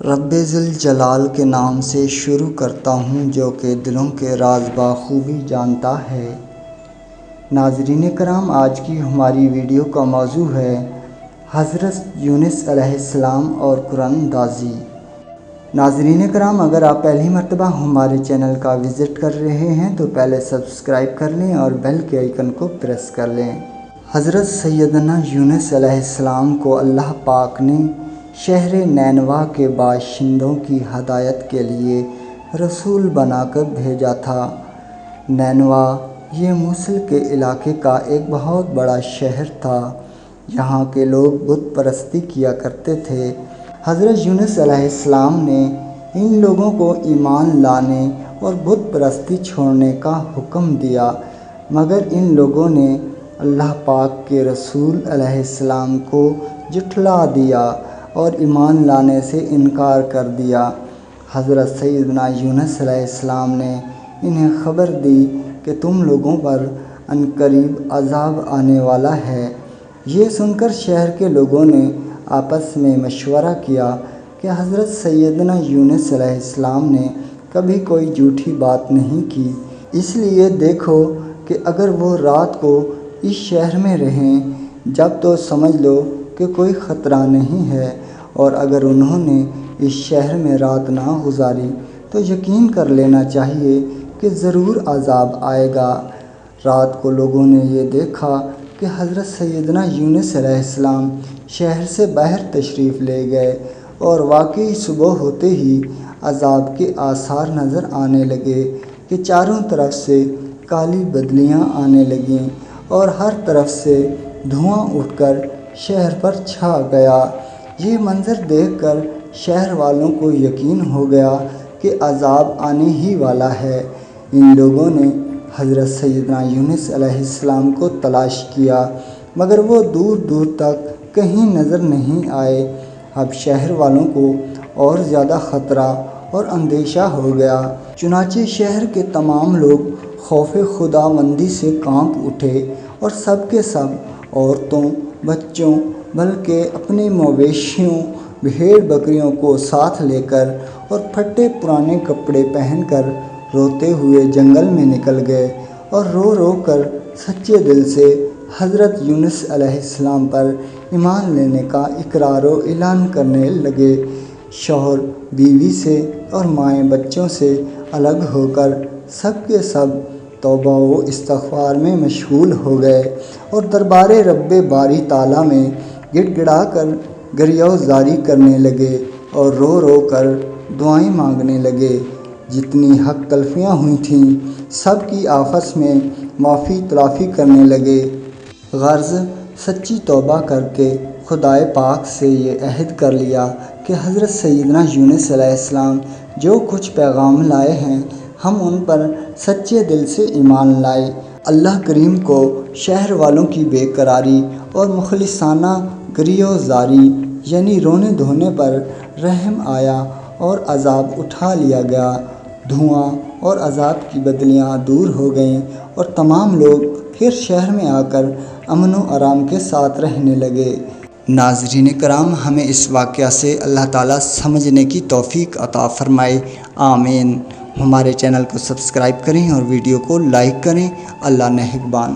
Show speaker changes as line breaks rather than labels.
رب ذوالجلال کے نام سے شروع کرتا ہوں جو کہ دلوں کے راز بخوبی جانتا ہے۔ ناظرین کرام، آج کی ہماری ویڈیو کا موضوع ہے حضرت یونس علیہ السلام اور قرآن اندازی۔ ناظرین کرام، اگر آپ پہلی مرتبہ ہمارے چینل کا وزٹ کر رہے ہیں تو پہلے سبسکرائب کر لیں اور بیل کے آئیکن کو پریس کر لیں۔ حضرت سیدنا یونس علیہ السلام کو اللہ پاک نے شہر نینوا کے باشندوں کی ہدایت کے لیے رسول بنا کر بھیجا تھا۔ نینوا یہ موصل کے علاقے کا ایک بہت بڑا شہر تھا۔ یہاں کے لوگ بت پرستی کیا کرتے تھے۔ حضرت یونس علیہ السلام نے ان لوگوں کو ایمان لانے اور بت پرستی چھوڑنے کا حکم دیا، مگر ان لوگوں نے اللہ پاک کے رسول علیہ السلام کو جھٹلا دیا اور ایمان لانے سے انکار کر دیا۔ حضرت سیدنا یونس علیہ السلام نے انہیں خبر دی کہ تم لوگوں پر عنقریب عذاب آنے والا ہے۔ یہ سن کر شہر کے لوگوں نے آپس میں مشورہ کیا کہ حضرت سیدنا یونس علیہ السلام نے کبھی کوئی جھوٹی بات نہیں کی، اس لیے دیکھو کہ اگر وہ رات کو اس شہر میں رہیں جب تو سمجھ لو کہ کوئی خطرہ نہیں ہے، اور اگر انہوں نے اس شہر میں رات نہ گزاری تو یقین کر لینا چاہیے کہ ضرور عذاب آئے گا۔ رات کو لوگوں نے یہ دیکھا کہ حضرت سیدنا یونس علیہ السلام شہر سے باہر تشریف لے گئے، اور واقعی صبح ہوتے ہی عذاب کے آثار نظر آنے لگے کہ چاروں طرف سے کالی بدلیاں آنے لگیں اور ہر طرف سے دھواں اٹھ کر شہر پر چھا گیا۔ یہ منظر دیکھ کر شہر والوں کو یقین ہو گیا کہ عذاب آنے ہی والا ہے۔ ان لوگوں نے حضرت سیدنا یونس علیہ السلام کو تلاش کیا، مگر وہ دور دور تک کہیں نظر نہیں آئے۔ اب شہر والوں کو اور زیادہ خطرہ اور اندیشہ ہو گیا، چنانچہ شہر کے تمام لوگ خوف خداوندی سے کانپ اٹھے، اور سب کے سب عورتوں، بچوں، بلکہ اپنے مویشیوں، بھیڑ بکریوں کو ساتھ لے کر اور پھٹے پرانے کپڑے پہن کر روتے ہوئے جنگل میں نکل گئے، اور رو رو کر سچے دل سے حضرت یونس علیہ السلام پر ایمان لینے کا اقرار و اعلان کرنے لگے۔ شوہر بیوی سے اور مائیں بچوں سے الگ ہو کر سب کے سب توبہ و استغفار میں مشغول ہو گئے، اور دربار رب باری تعالیٰ میں گڑ گڑا کر گریہ زاری کرنے لگے اور رو رو کر دعائیں مانگنے لگے۔ جتنی حق تلفیاں ہوئی تھیں سب کی آپس میں معافی تلافی کرنے لگے۔ غرض سچی توبہ کر کے خدائے پاک سے یہ عہد کر لیا کہ حضرت سیدنا یونس علیہ السلام جو کچھ پیغام لائے ہیں ہم ان پر سچے دل سے ایمان لائے۔ اللہ کریم کو شہر والوں کی بے قراری اور مخلصانہ گریہ زاری یعنی رونے دھونے پر رحم آیا اور عذاب اٹھا لیا گیا۔ دھواں اور عذاب کی بدلیاں دور ہو گئیں، اور تمام لوگ پھر شہر میں آ کر امن و آرام کے ساتھ رہنے لگے۔ ناظرین کرام، ہمیں اس واقعہ سے اللہ تعالیٰ سمجھنے کی توفیق عطا فرمائے، آمین۔ ہمارے چینل کو سبسکرائب کریں اور ویڈیو کو لائک کریں۔ اللہ نگہبان۔